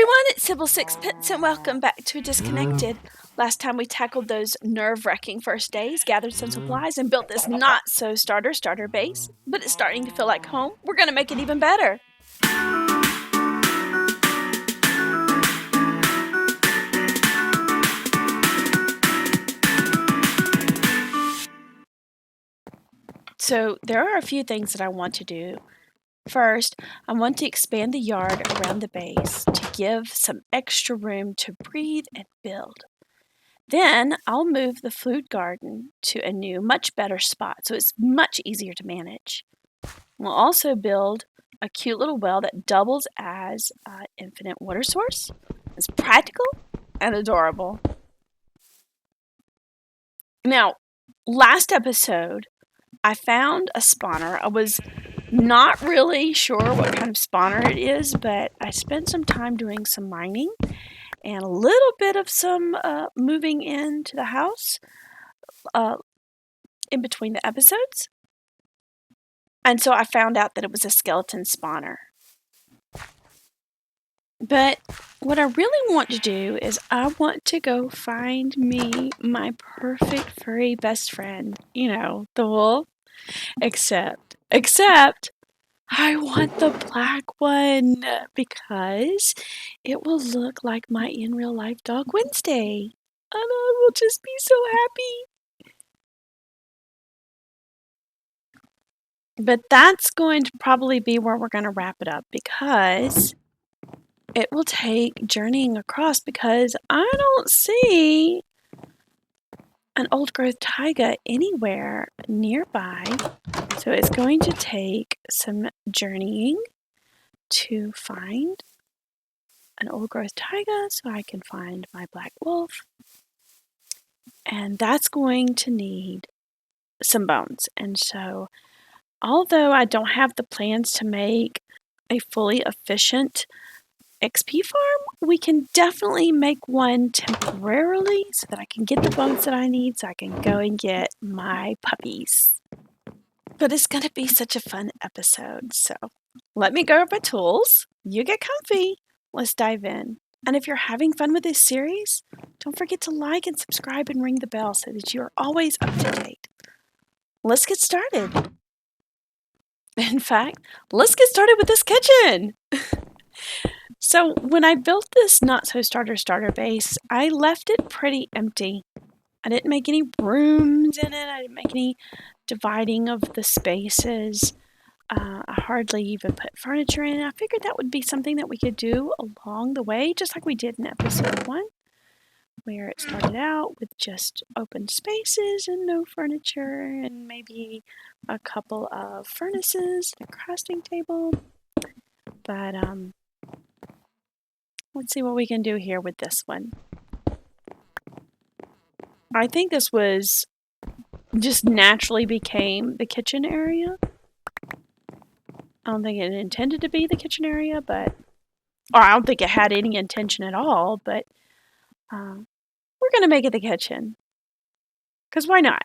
everyone, it's Cybill Sixpence, and welcome back to Disconnected. Last time we tackled those nerve-wracking first days, gathered some supplies, and built this not-so-starter base, but it's starting to feel like home. We're going to make it even better. So there are a few things that I want to do. First, I want to expand the yard around the base to give some extra room to breathe and build. Then I'll move the food garden to a new, much better spot so it's much easier to manage. We'll also build a cute little well that doubles as an infinite water source. It's practical and adorable. Now, last episode, I found a spawner. I was not really sure what kind of spawner it is, but I spent some time doing some mining and a little bit of some moving into the house in between the episodes. And so I found out that it was a skeleton spawner. But what I really want to do is I want to go find me my perfect furry best friend. You know, the wolf. Except I want the black one because it will look like my in real life dog Wednesday. And I will just be so happy. But that's going to probably be where we're going to wrap it up because it will take journeying across because I don't see an old growth taiga anywhere nearby. So it's going to take some journeying to find an old growth taiga so I can find my black wolf. And that's going to need some bones. And so, although I don't have the plans to make a fully efficient XP farm, we can definitely make one temporarily so that I can get the bones that I need so I can go and get my puppies. But it's going to be such a fun episode, so let me grab my tools. You get comfy. Let's dive in. And if you're having fun with this series, don't forget to like and subscribe and ring the bell so that you are always up to date. Let's get started. In fact, let's get started with this kitchen. So when I built this not-so-starter base, I left it pretty empty. I didn't make any rooms in it. I didn't make any dividing of the spaces. I hardly even put furniture in. I figured that would be something that we could do along the way, just like we did in episode 1, where it started out with just open spaces and no furniture and maybe a couple of furnaces and a crafting table. But let's see what we can do here with this one. I think this was just naturally became the kitchen area. I don't think it intended to be the kitchen area, or I don't think it had any intention at all, but we're going to make it the kitchen. Because why not?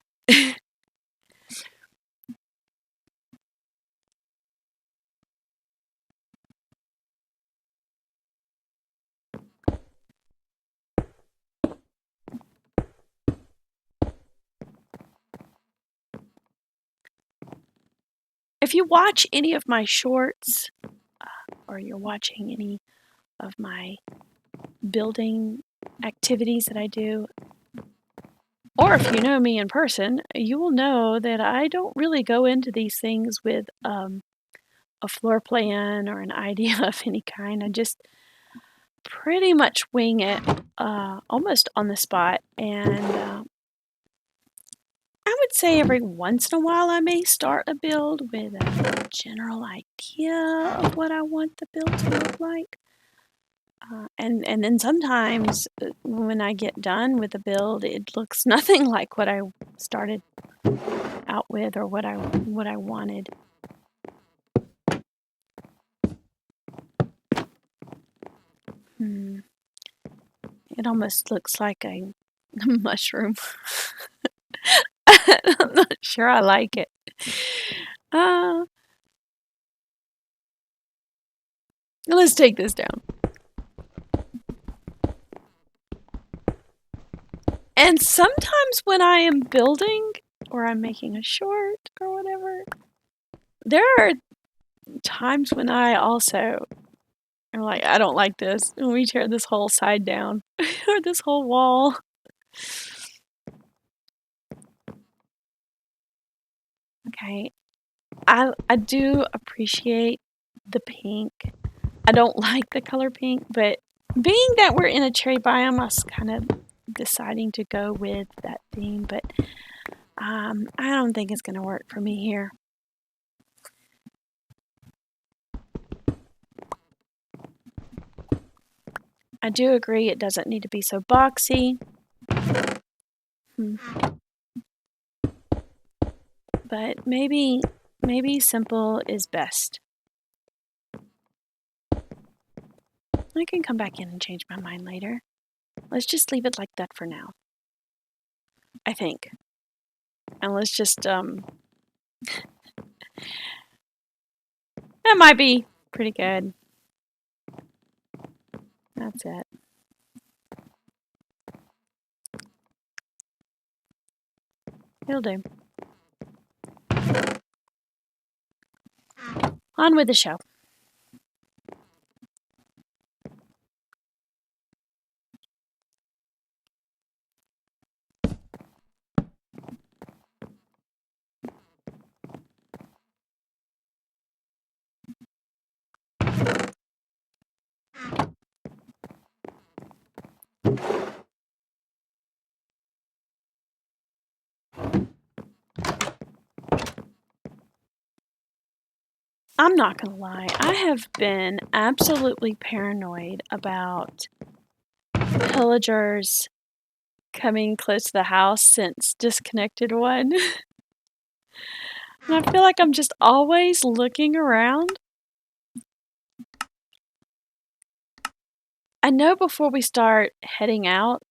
If you watch any of my shorts, or you're watching any of my building activities that I do, or if you know me in person, you will know that I don't really go into these things with a floor plan or an idea of any kind. I just pretty much wing it almost on the spot, and I would say every once in a while I may start a build with a general idea of what I want the build to look like. And then sometimes when I get done with the build, it looks nothing like what I started out with or what I wanted. It almost looks like a mushroom. I'm not sure I like it. Let's take this down. And sometimes when I am building or I'm making a short or whatever, there are times when I also am like, I don't like this. When we tear this whole side down or this whole wall. Okay. I do appreciate the pink. I don't like the color pink, but being that we're in a cherry biome, I was kind of deciding to go with that theme, but I don't think it's going to work for me here. I do agree it doesn't need to be so boxy. But maybe simple is best. I can come back in and change my mind later. Let's just leave it like that for now. I think. And let's just that might be pretty good. That's it. It'll do. On with the show. I'm not gonna lie, I have been absolutely paranoid about pillagers coming close to the house since Disconnected One. And I feel like I'm just always looking around. I know before we start heading out,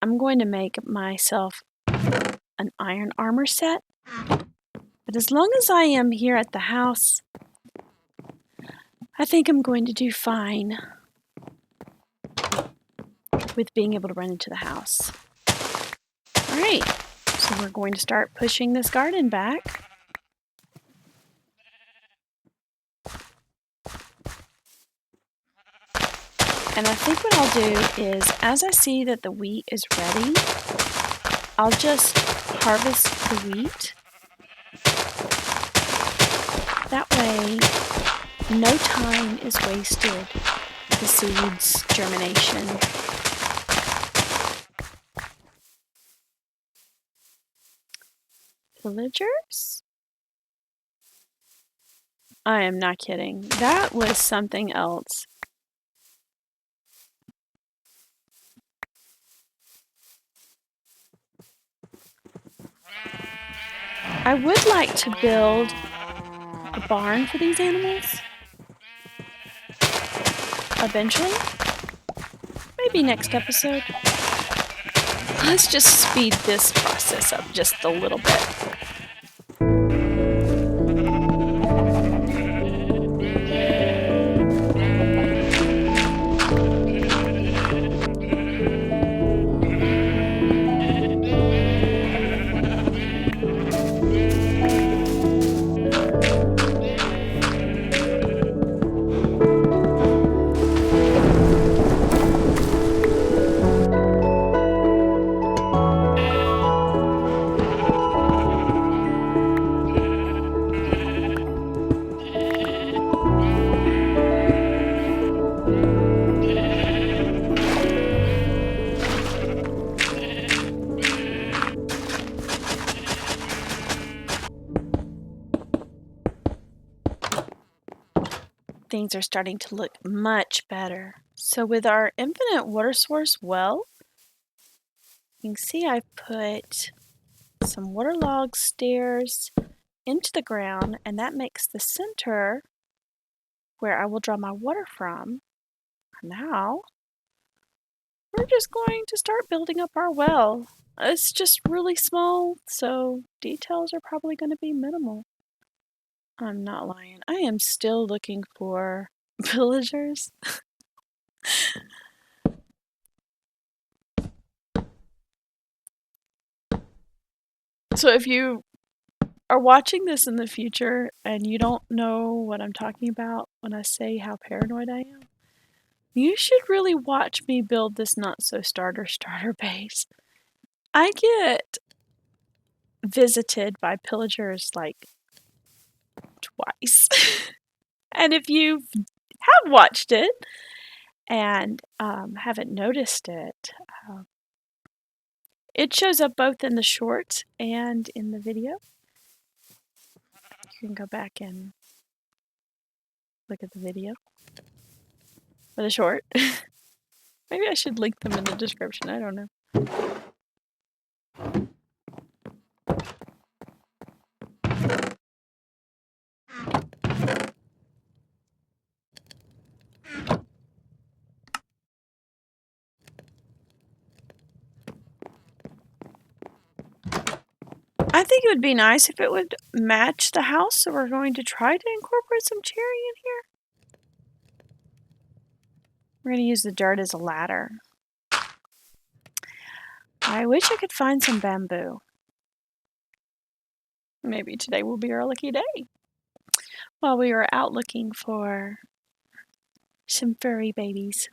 I'm going to make myself an iron armor set. But as long as I am here at the house, I think I'm going to do fine with being able to run into the house. Alright, so we're going to start pushing this garden back. And I think what I'll do is, as I see that the wheat is ready, I'll just harvest the wheat. That way, no time is wasted with the seeds germination. Villagers? I am not kidding. That was something else. I would like to build a barn for these animals. Eventually. Maybe next episode. Let's just speed this process up just a little bit. Things are starting to look much better. So with our infinite water source well, you can see I've put some waterlogged stairs into the ground, and that makes the center where I will draw my water from. Now, we're just going to start building up our well. It's just really small, so details are probably going to be minimal. I'm not lying. I am still looking for villagers. So if you are watching this in the future and you don't know what I'm talking about when I say how paranoid I am, you should really watch me build this not-so-starter base. I get visited by pillagers like twice. And if you have watched it and haven't noticed it, it shows up both in the shorts and in the video. You can go back and look at the video or the short. Maybe I should link them in the description. I don't know. I think it would be nice if it would match the house, so we're going to try to incorporate some cherry in here. We're going to use the dirt as a ladder. I wish I could find some bamboo. Maybe today will be our lucky day. While we were out looking for some furry babies.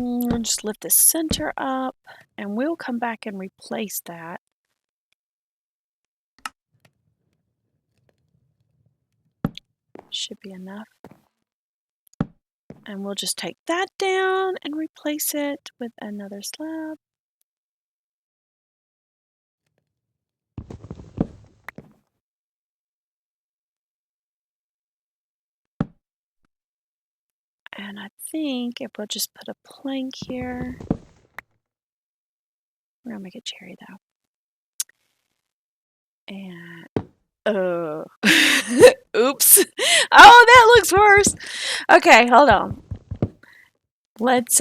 We'll just lift the center up, and we'll come back and replace that. Should be enough. And we'll just take that down and replace it with another slab. And I think if we'll just put a plank here, we're gonna make it cherry though. And oh, oops! Oh, that looks worse. Okay, hold on. Let's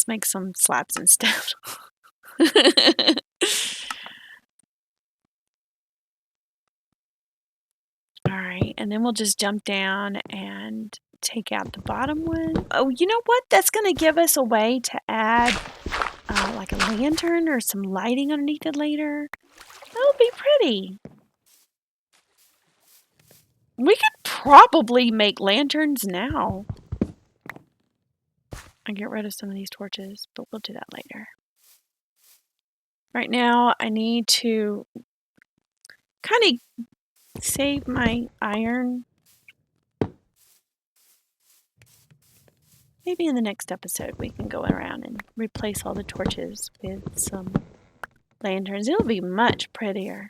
make some slabs instead. All right, and then we'll just jump down and take out the bottom one. Oh, you know what? That's gonna give us a way to add like a lantern or some lighting underneath it later. That'll be pretty. We could probably make lanterns now. I get rid of some of these torches, but we'll do that later. Right now, I need to kind of save my iron. Maybe in the next episode we can go around and replace all the torches with some lanterns. It'll be much prettier.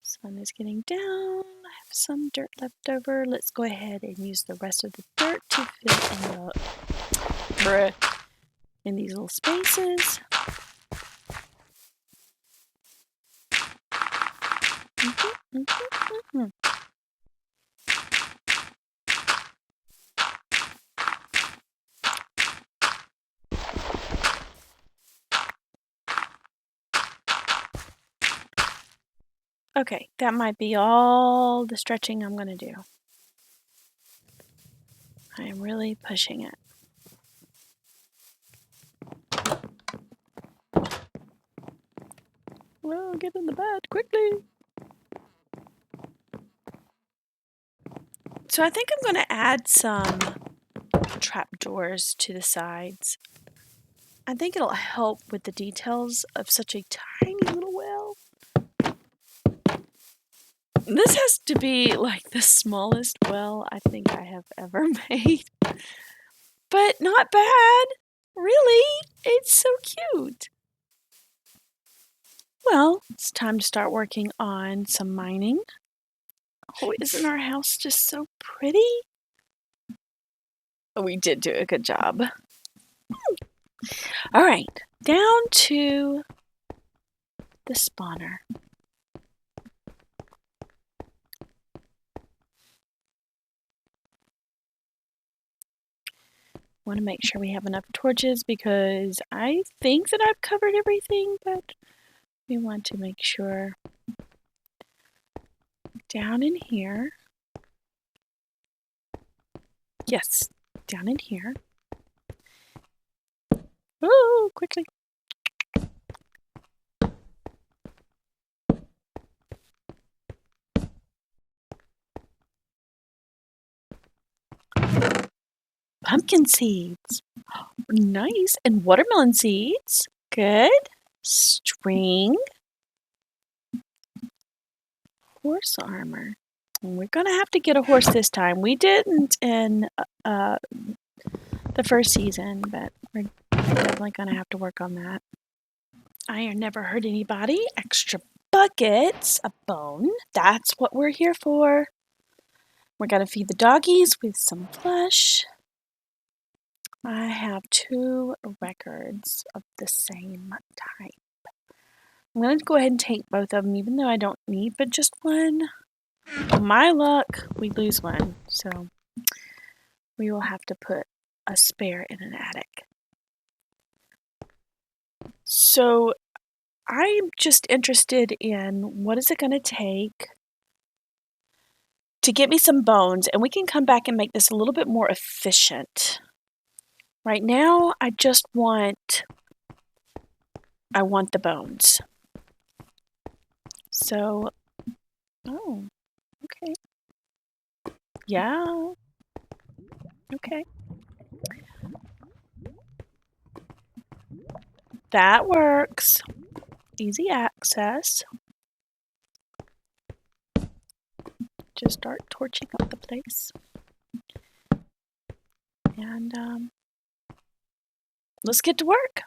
Sun is getting down. I have some dirt left over. Let's go ahead and use the rest of the dirt to fill in these little spaces. Okay, that might be all the stretching I'm going to do. I am really pushing it. Well, get in the bed quickly. So I think I'm going to add some trapdoors to the sides. I think it'll help with the details of such a tiny little well. This has to be like the smallest well I think I have ever made. But not bad. Really, it's so cute. Well, it's time to start working on some mining. Oh, isn't our house just so pretty? Oh, we did do a good job. All right, down to the spawner. Want to make sure we have enough torches because I think that I've covered everything, but we want to make sure. Down in here. Yes, down in here. Ooh, quickly. Pumpkin seeds. Nice. And watermelon seeds. Good. String. Horse armor. We're going to have to get a horse this time. We didn't in the first season, but we're definitely going to have to work on that. Iron never hurt anybody. Extra buckets. A bone. That's what we're here for. We're going to feed the doggies with some flesh. I have 2 records of the same type. I'm going to go ahead and take both of them, even though I don't need but just one. My luck, we lose one, so we will have to put a spare in an attic. So I'm just interested in what is it going to take to get me some bones, and we can come back and make this a little bit more efficient. Right now, I want the bones. So, oh, okay. Yeah. Okay. That works. Easy access. Just start torching up the place. And let's get to work.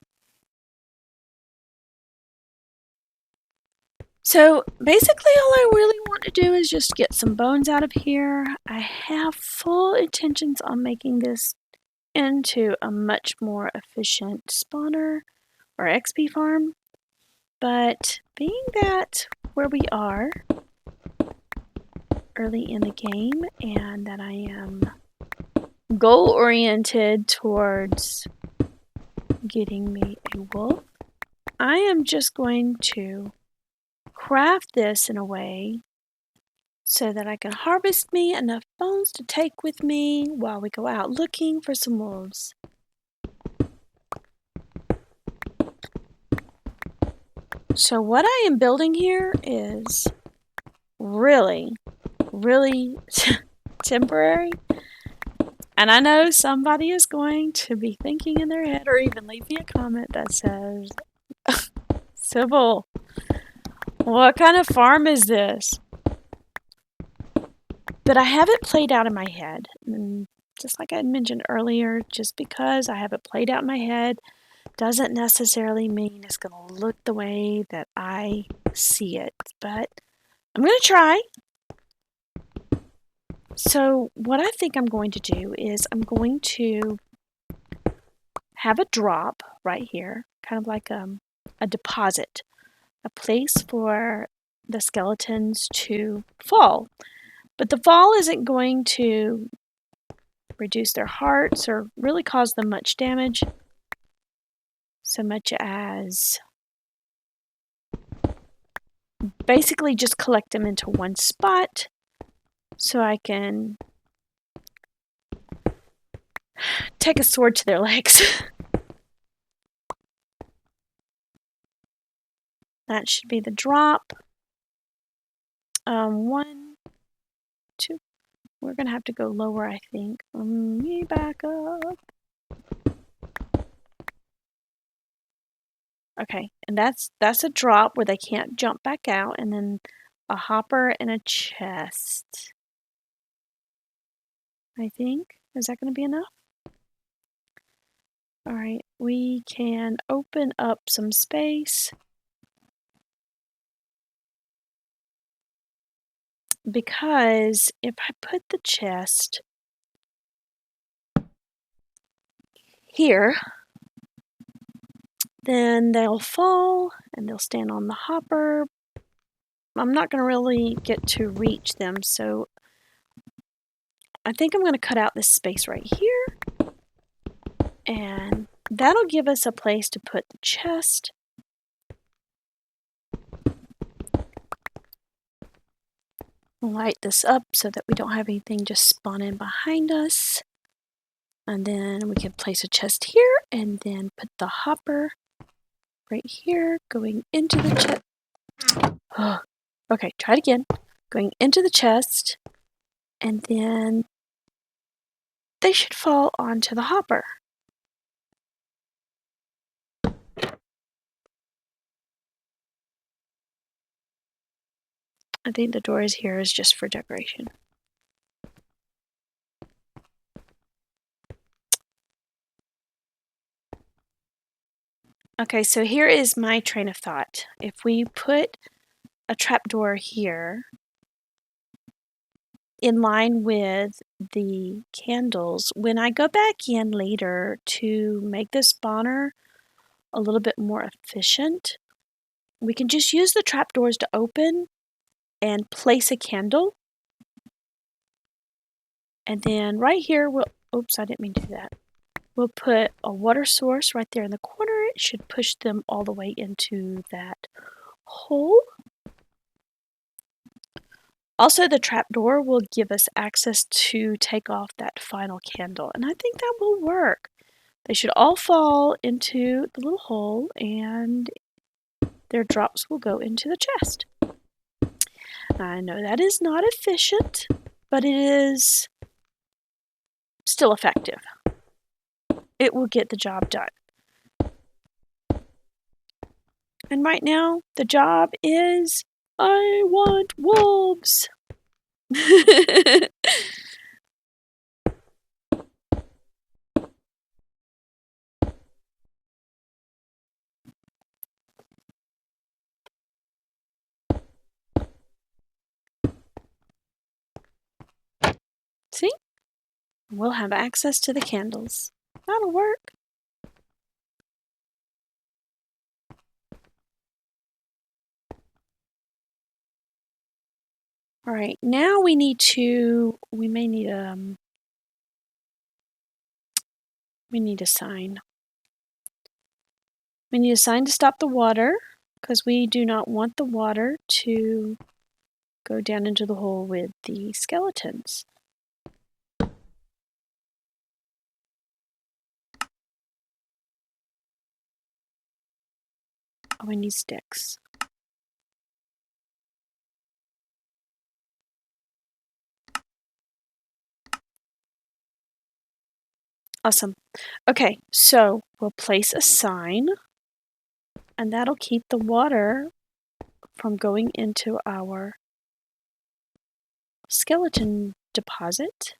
So basically all I really want to do is just get some bones out of here. I have full intentions on making this into a much more efficient spawner or XP farm. But being that where we are early in the game and that I am goal-oriented towards getting me a wolf, I am just going to craft this in a way so that I can harvest me enough bones to take with me while we go out looking for some wolves. So what I am building here is really temporary. And I know somebody is going to be thinking in their head or even leave me a comment that says, Cybill, what kind of farm is this? But I have it played out in my head. And just like I mentioned earlier, just because I have it played out in my head doesn't necessarily mean it's going to look the way that I see it. But I'm going to try. So what I think I'm going to do is I'm going to have a drop right here, kind of like a deposit, a place for the skeletons to fall. But the fall isn't going to reduce their hearts or really cause them much damage, so much as basically just collect them into one spot so I can take a sword to their legs. That should be the drop. 1, 2. We're gonna have to go lower, I think. Let me back up. Okay, and that's a drop where they can't jump back out, and then a hopper and a chest. I think. Is that going to be enough? Alright, we can open up some space. Because if I put the chest here, then they'll fall and they'll stand on the hopper. I'm not going to really get to reach them, so I think I'm going to cut out this space right here. And that'll give us a place to put the chest. Light this up so that we don't have anything just spawn in behind us. And then we can place a chest here and then put the hopper right here going into the chest. Okay, try it again. Going into the chest, and then they should fall onto the hopper. I think the doors here is just for decoration. Okay, so here is my train of thought. If we put a trapdoor here in line with the candles, when I go back in later to make the spawner a little bit more efficient, we can just use the trapdoors to open and place a candle. And then right here, oops, I didn't mean to do that. We'll put a water source right there in the corner. It should push them all the way into that hole. Also, the trapdoor will give us access to take off that final candle, and I think that will work. They should all fall into the little hole, and their drops will go into the chest. I know that is not efficient, but it is still effective. It will get the job done. And right now, the job is, I want wolves. See? We'll have access to the candles. That'll work. All right, now we may need a sign. We need a sign to stop the water, because we do not want the water to go down into the hole with the skeletons. Oh, we need sticks. Awesome. Okay, so we'll place a sign, and that'll keep the water from going into our skeleton deposit.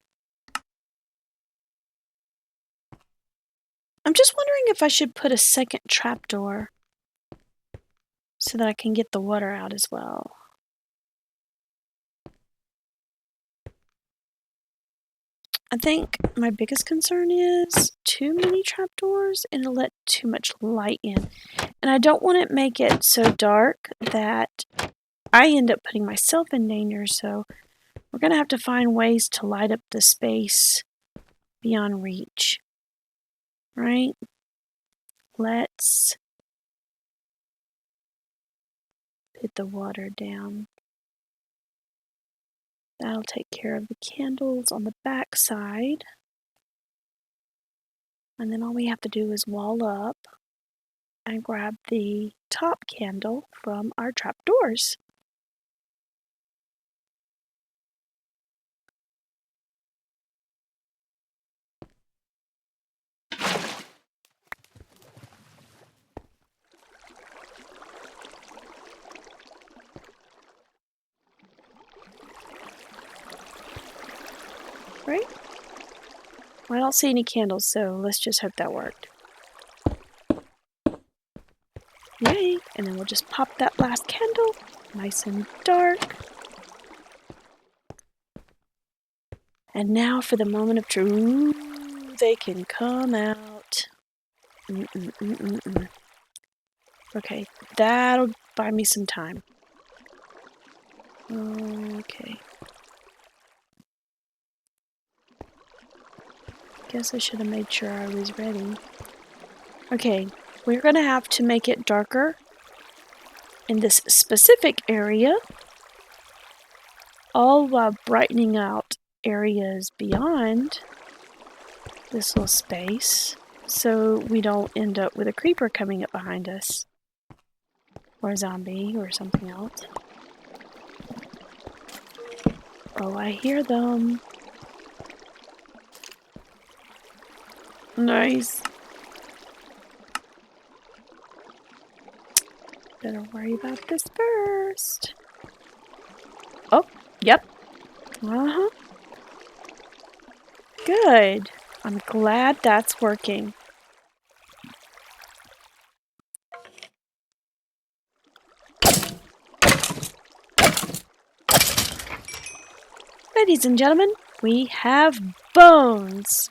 I'm just wondering if I should put a second trapdoor so that I can get the water out as well. I think my biggest concern is too many trapdoors and it'll let too much light in. And I don't want to make it so dark that I end up putting myself in danger, so we're going to have to find ways to light up the space beyond reach. Right? Let's put the water down. That'll take care of the candles on the back side. And then all we have to do is wall up and grab the top candle from our trapdoors. Right? Well, I don't see any candles, so let's just hope that worked. Yay! And then we'll just pop that last candle, nice and dark. And now for the moment of truth. Ooh, they can come out. Okay, that'll buy me some time. Okay. Guess I should have made sure I was ready. Okay, we're gonna have to make it darker in this specific area, all while brightening out areas beyond this little space, so we don't end up with a creeper coming up behind us. Or a zombie, or something else. Oh, I hear them. Nice. Better worry about this first. Oh, yep. Uh-huh. Good. I'm glad that's working. Ladies and gentlemen, we have bones.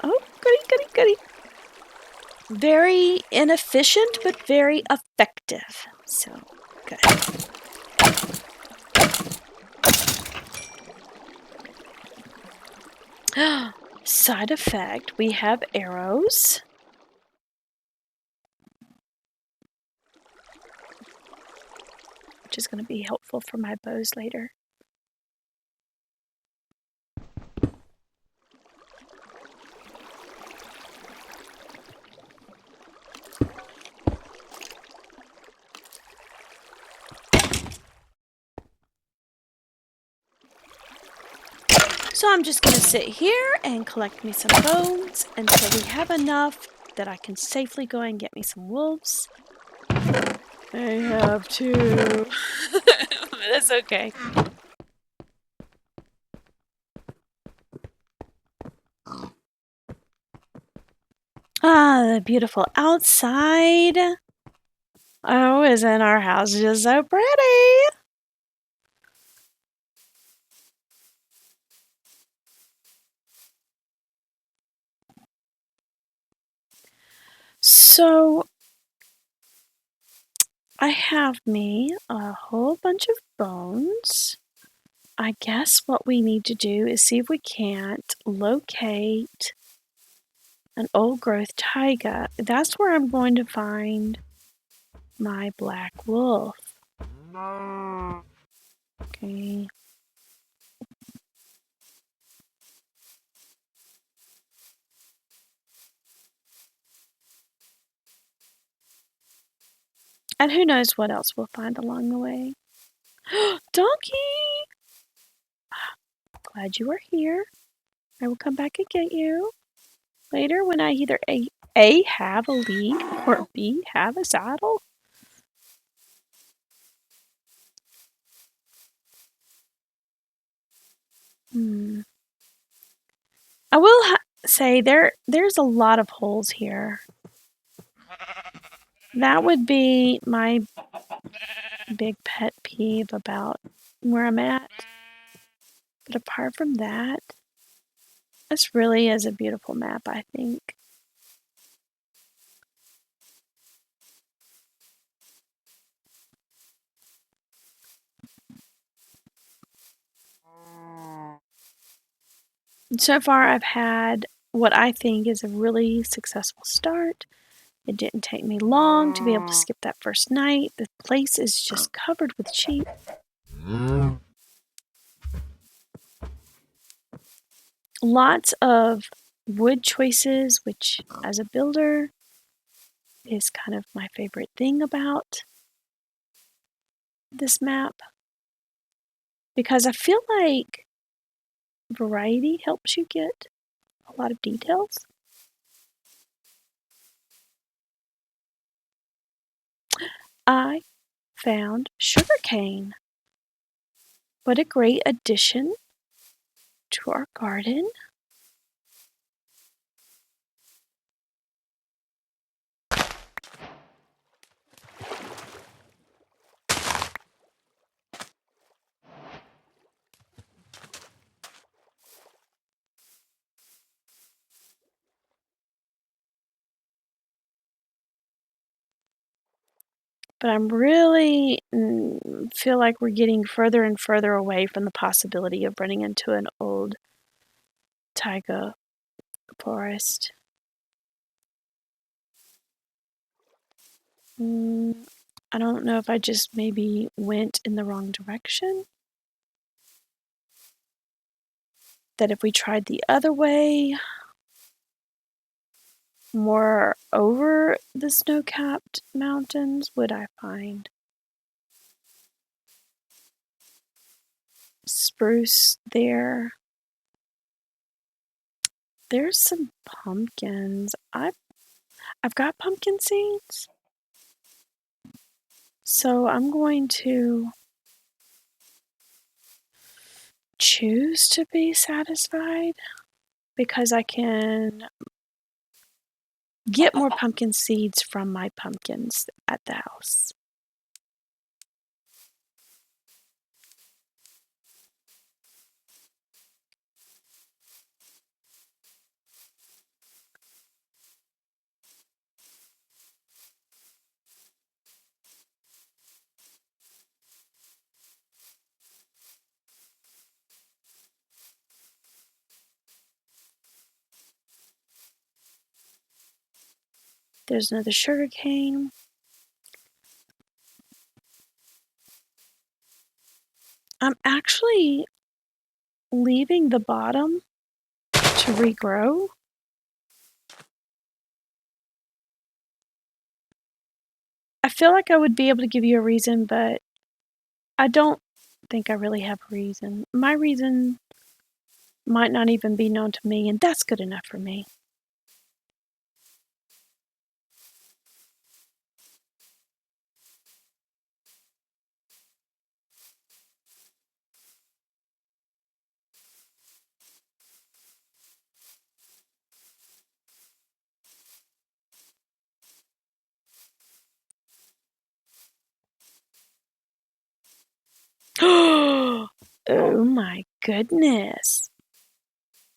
Oh, goody, goody, goody. Very inefficient, but very effective. So, good. Side effect, we have arrows. Which is going to be helpful for my bows later. So I'm just going to sit here and collect me some bones until we have enough that I can safely go and get me some wolves. I have to. That's okay. Ah, the beautiful outside. Oh, isn't our house just so pretty? So, I have me a whole bunch of bones. I guess what we need to do is see if we can't locate an old growth taiga. That's where I'm going to find my black wolf. Okay. And who knows what else we'll find along the way. Donkey! Glad you are here. I will come back and get you later when I either A have a lead or B have a saddle. I will say there's a lot of holes here. That would be my big pet peeve about where I'm at. But apart from that, this really is a beautiful map, I think. So far, I've had what I think is a really successful start. It didn't take me long to be able to skip that first night. The place is just covered with sheep. Lots of wood choices, which as a builder is kind of my favorite thing about this map. Because I feel like variety helps you get a lot of details. I found sugarcane. What a great addition to our garden. But I'm really feel like we're getting further and further away from the possibility of running into an old taiga forest. I don't know if I just maybe went in the wrong direction. That if we tried the other way, more over the snow-capped mountains, would I find spruce there? There's some pumpkins. I've got pumpkin seeds. So I'm going to choose to be satisfied because I can get more pumpkin seeds from my pumpkins at the house. There's another sugar cane. I'm actually leaving the bottom to regrow. I feel like I would be able to give you a reason, but I don't think I really have a reason. My reason might not even be known to me, and that's good enough for me. Oh my goodness.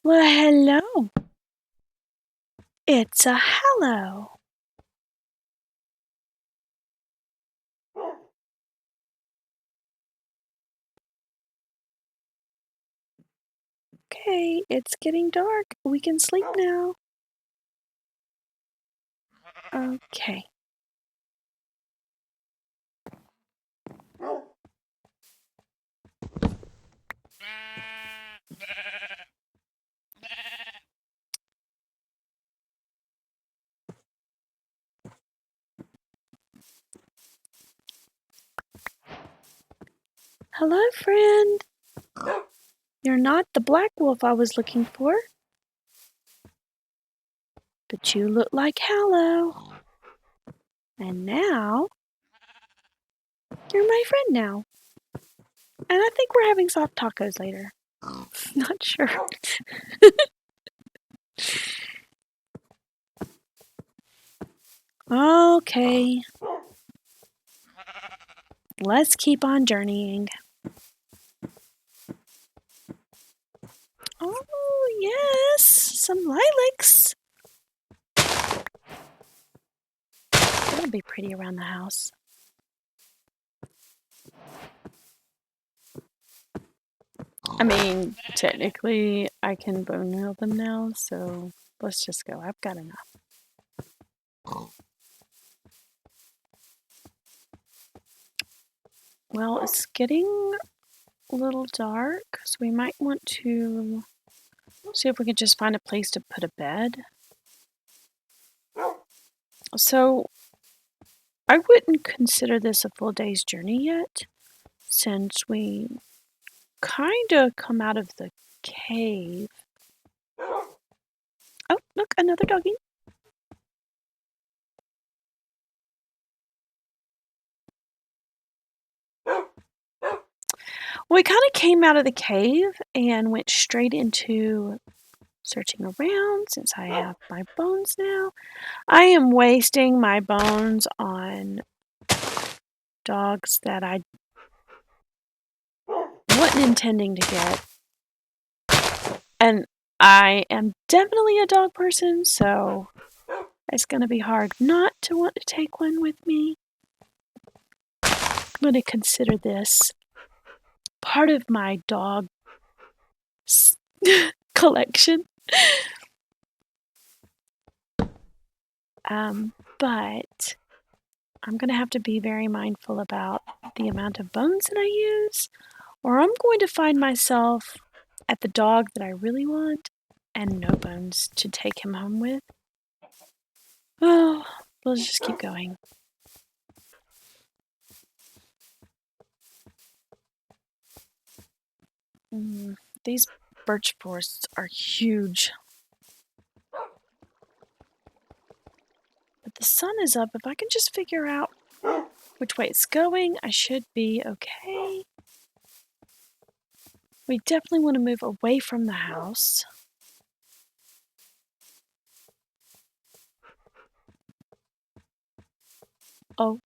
Well, hello. It's a hello. Okay, it's getting dark. We can sleep now. Okay. Hello, friend. You're not the black wolf I was looking for. But you look like Hallow. And now, you're my friend now. And I think we're having soft tacos later. Not sure. Okay. Let's keep on journeying. Oh, yes. Some lilacs. That'll be pretty around the house. I mean, technically, I can bone nail them now, so let's just go. I've got enough. Well, it's getting a little dark, so we might want to see if we can just find a place to put a bed. So, I wouldn't consider this a full day's journey yet, since we kind of come out of the cave. Oh, look, another doggy. We kind of came out of the cave and went straight into searching around since I have my bones now. I am wasting my bones on dogs that I wasn't intending to get. And I am definitely a dog person, so it's going to be hard not to want to take one with me. I'm going to consider this part of my dog collection. But I'm going to have to be very mindful about the amount of bones that I use, or I'm going to find myself at the dog that I really want and no bones to take him home with. Oh, let's just keep going. These birch forests are huge. But the sun is up. If I can just figure out which way it's going, I should be okay. We definitely want to move away from the house. Oh,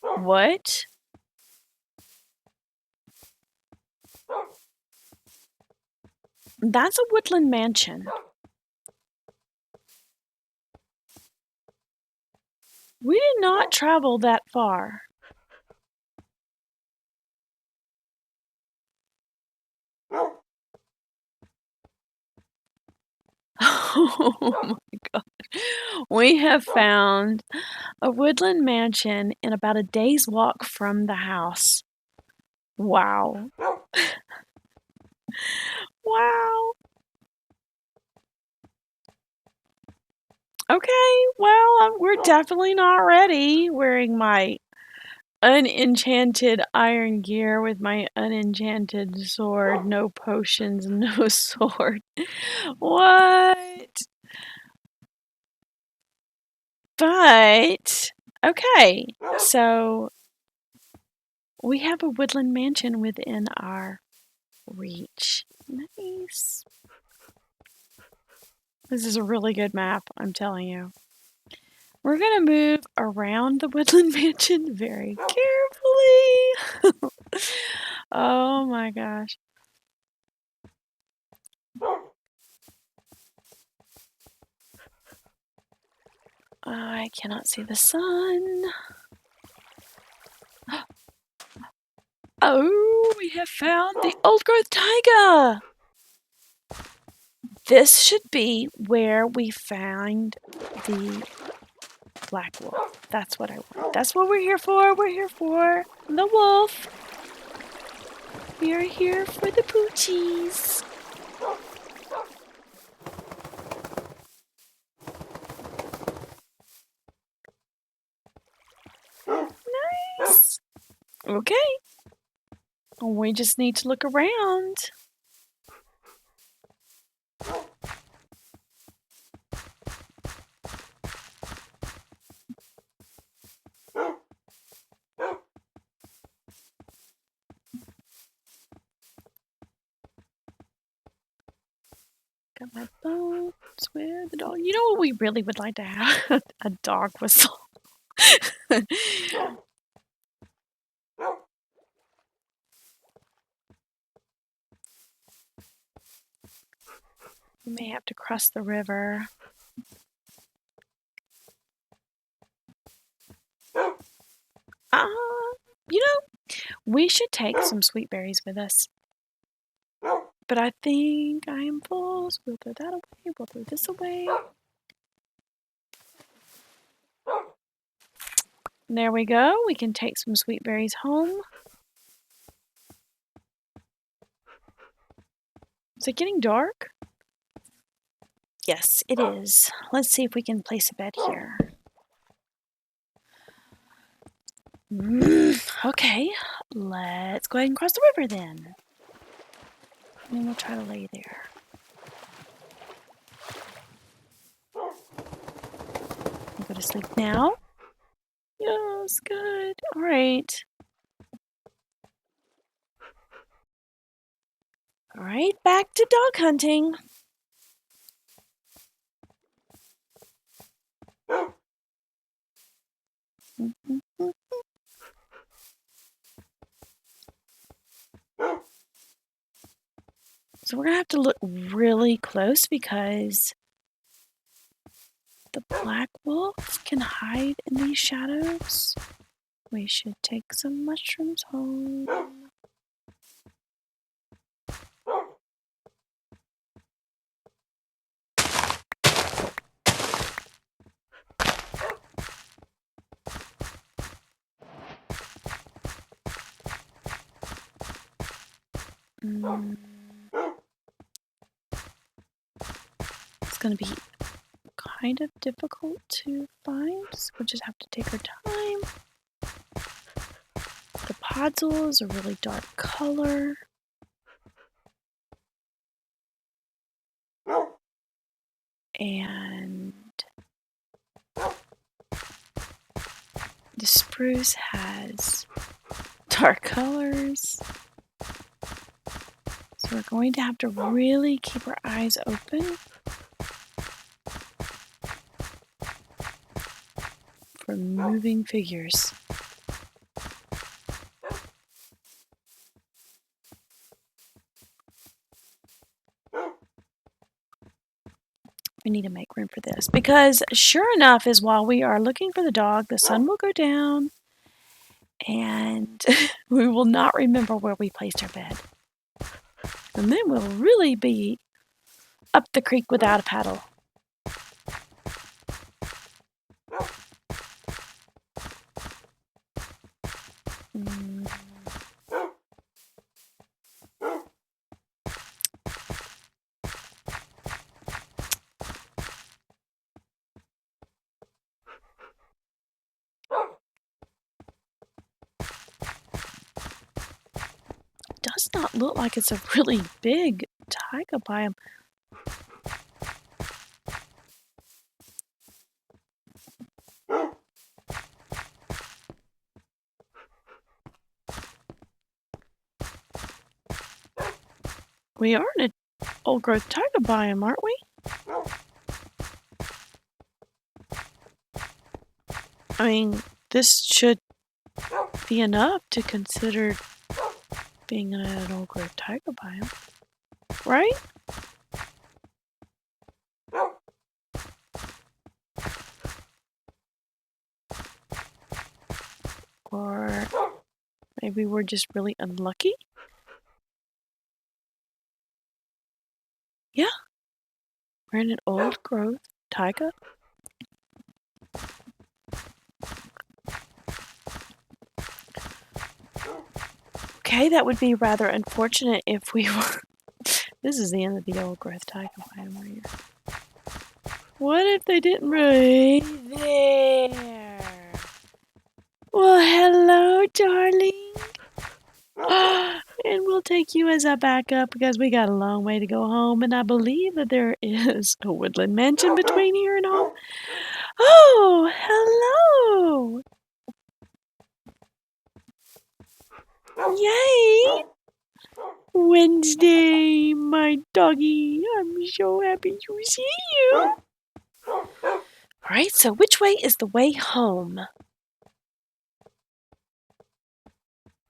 what? That's a woodland mansion. We did not travel that far. Oh my gosh. We have found a woodland mansion in about a day's walk from the house. Wow. Wow. Okay, well, we're definitely not ready wearing my unenchanted iron gear with my unenchanted sword. No potions, no sword. What? But, okay, so we have a woodland mansion within our reach. Nice. This is a really good map, I'm telling you. We're going to move around the woodland mansion very carefully. Oh my gosh. I cannot see the sun. Oh, we have found the old growth taiga. This should be where we find the black wolf. That's what I want. That's what we're here for. We're here for the wolf. We are here for the poochies. Nice. Okay. We just need to look around. Got my bones with the dog. You know what we really would like to have? A dog whistle. We may have to cross the river. You know, we should take some sweet berries with us. But I think I am full, so we'll throw that away. We'll throw this away. There we go. We can take some sweet berries home. Is it getting dark? Yes, it is. Let's see if we can place a bed here. Okay, let's go ahead and cross the river then. And then we'll try to lay there. You go to sleep now? Yes, good. All right. All right, back to dog hunting. So we're going to have to look really close because the black wolf can hide in these shadows. We should take some mushrooms home. It's going to be kind of difficult to find, so we'll just have to take our time. The podzol is a really dark color. And the spruce has dark colors. So we're going to have to really keep our eyes open for moving figures. We need to make room for this because sure enough is while we are looking for the dog, the sun will go down and we will not remember where we placed our bed. And then we'll really be up the creek without a paddle. Does not look like it's a really big taiga biome. We are in an old growth taiga biome, aren't we? I mean, this should be enough to consider being in an old growth taiga biome, right? Or maybe we're just really unlucky? Yeah, we're in an old growth taiga. Okay, that would be rather unfortunate if we were... This is the end of the old growth taiga biome right here. What if they didn't really... There. Well, hello, darling. And we'll take you as a backup because we got a long way to go home, and I believe that there is a woodland mansion between here and home. Oh, hello! Yay! Wednesday, my doggy. I'm so happy to see you. Alright, so which way is the way home?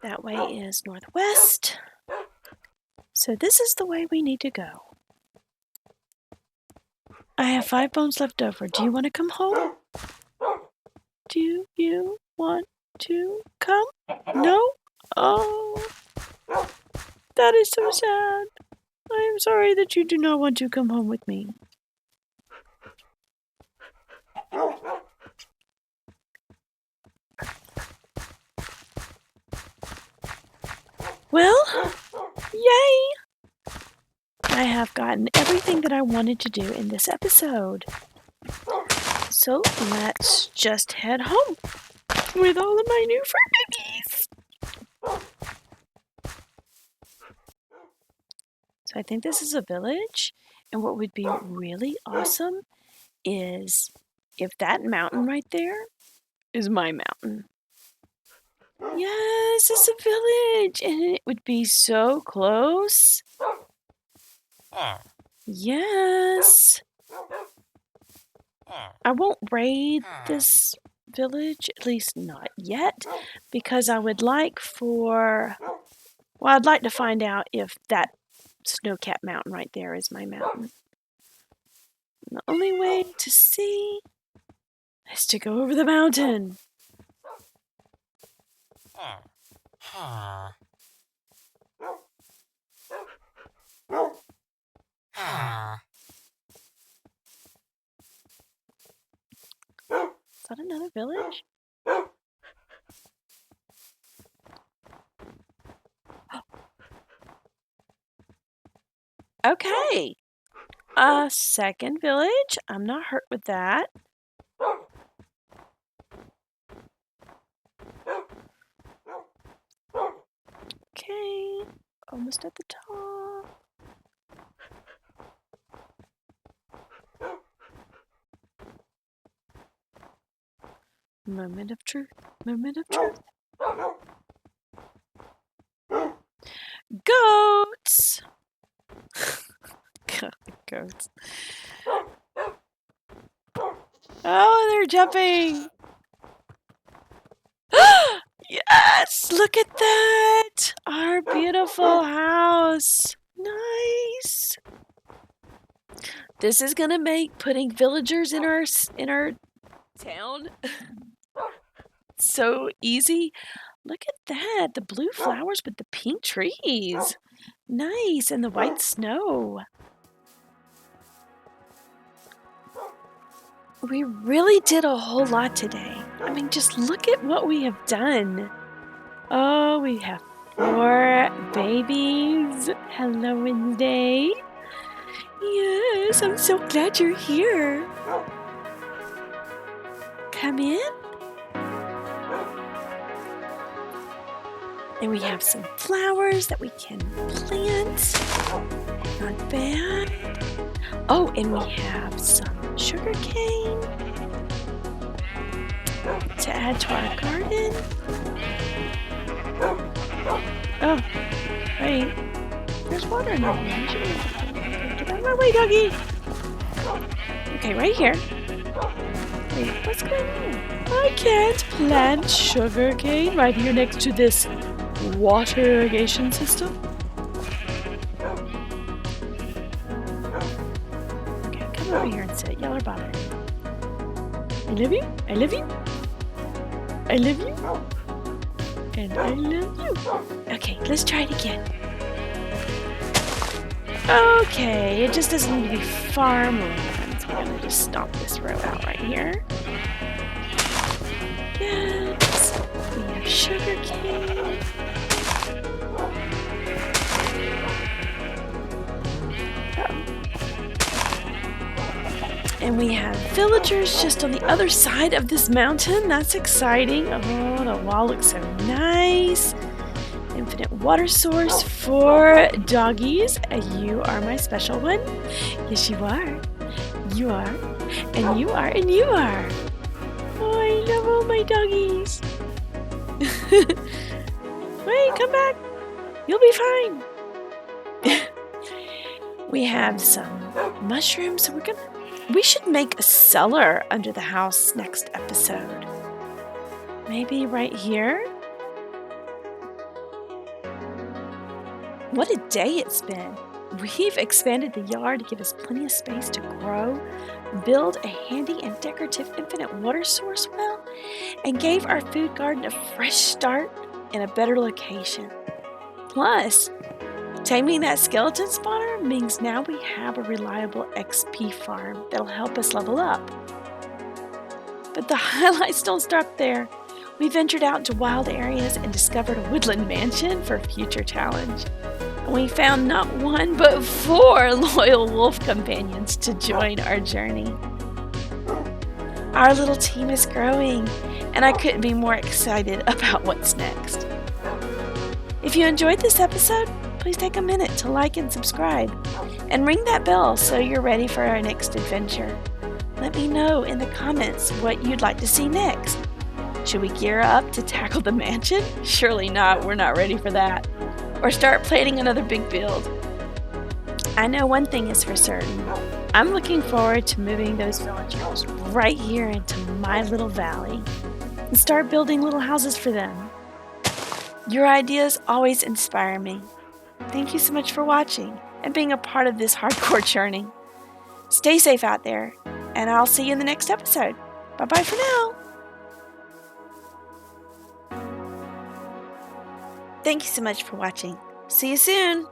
That way is northwest. So this is the way we need to go. I have 5 bones left over. Do you want to come home? Do you want to come? No? Oh, that is so sad. I am sorry that you do not want to come home with me. Well, yay! I have gotten everything that I wanted to do in this episode. So let's just head home with all of my new fur babies. So I think this is a village, and what would be really awesome is if that mountain right there is my mountain. Yes, it's a village, and it would be so close. Yes. I won't raid this village, at least not yet, because I would like for... Well, I'd like to find out if that snow-capped mountain right there is my mountain. And the only way to see is to go over the mountain. Is that another village? Okay. A second village. I'm not hurt with that. Okay. Almost at the top. Moment of truth. Moment of truth. Goats! God, goats. Oh, they're jumping! Yes! Look at that! Our beautiful house! Nice! This is gonna make putting villagers in our town so easy. Look at that! The blue flowers with the pink trees. Nice! And the white snow. We really did a whole lot today. I mean, just look at what we have done. Oh, we have 4 babies. Hello, Wednesday. Yes, I'm so glad you're here. Come in. And we have some flowers that we can plant. Not bad. Oh, and we have some sugar cane to add to our garden. Oh, wait. There's water in there. Get out of my way, doggy. Okay, right here. Wait, what's going on? I can't plant sugar cane right here next to this water irrigation system. Okay, come over here and sit. Y'all are bothering me. I love you. I love you. I love you. And I love you. Okay, let's try it again. Okay, it just doesn't need to be farmland. So we're gonna just stomp this row out right here. Yes, we have sugar cane. And we have villagers just on the other side of this mountain. That's exciting. Oh, the wall looks so nice. Infinite water source for doggies. You are my special one. Yes, you are. You are. And you are. And you are. Oh, I love all my doggies. Wait, come back. You'll be fine. We have some mushrooms. So we should make a cellar under the house next episode. Maybe right here. What a day it's been. We've expanded the yard to give us plenty of space to grow, build a handy and decorative infinite water source well, and gave our food garden a fresh start in a better location. Plus, taming that skeleton spawner means now we have a reliable XP farm that'll help us level up. But the highlights don't stop there. We ventured out into wild areas and discovered a woodland mansion for a future challenge. And we found not 1 but 4 loyal wolf companions to join our journey. Our little team is growing, and I couldn't be more excited about what's next. If you enjoyed this episode, please take a minute to like and subscribe, and ring that bell so you're ready for our next adventure. Let me know in the comments what you'd like to see next. Should we gear up to tackle the mansion? Surely not, we're not ready for that. Or start planning another big build. I know one thing is for certain. I'm looking forward to moving those villagers right here into my little valley and start building little houses for them. Your ideas always inspire me. Thank you so much for watching and being a part of this hardcore journey. Stay safe out there, and I'll see you in the next episode. Bye-bye for now. Thank you so much for watching. See you soon.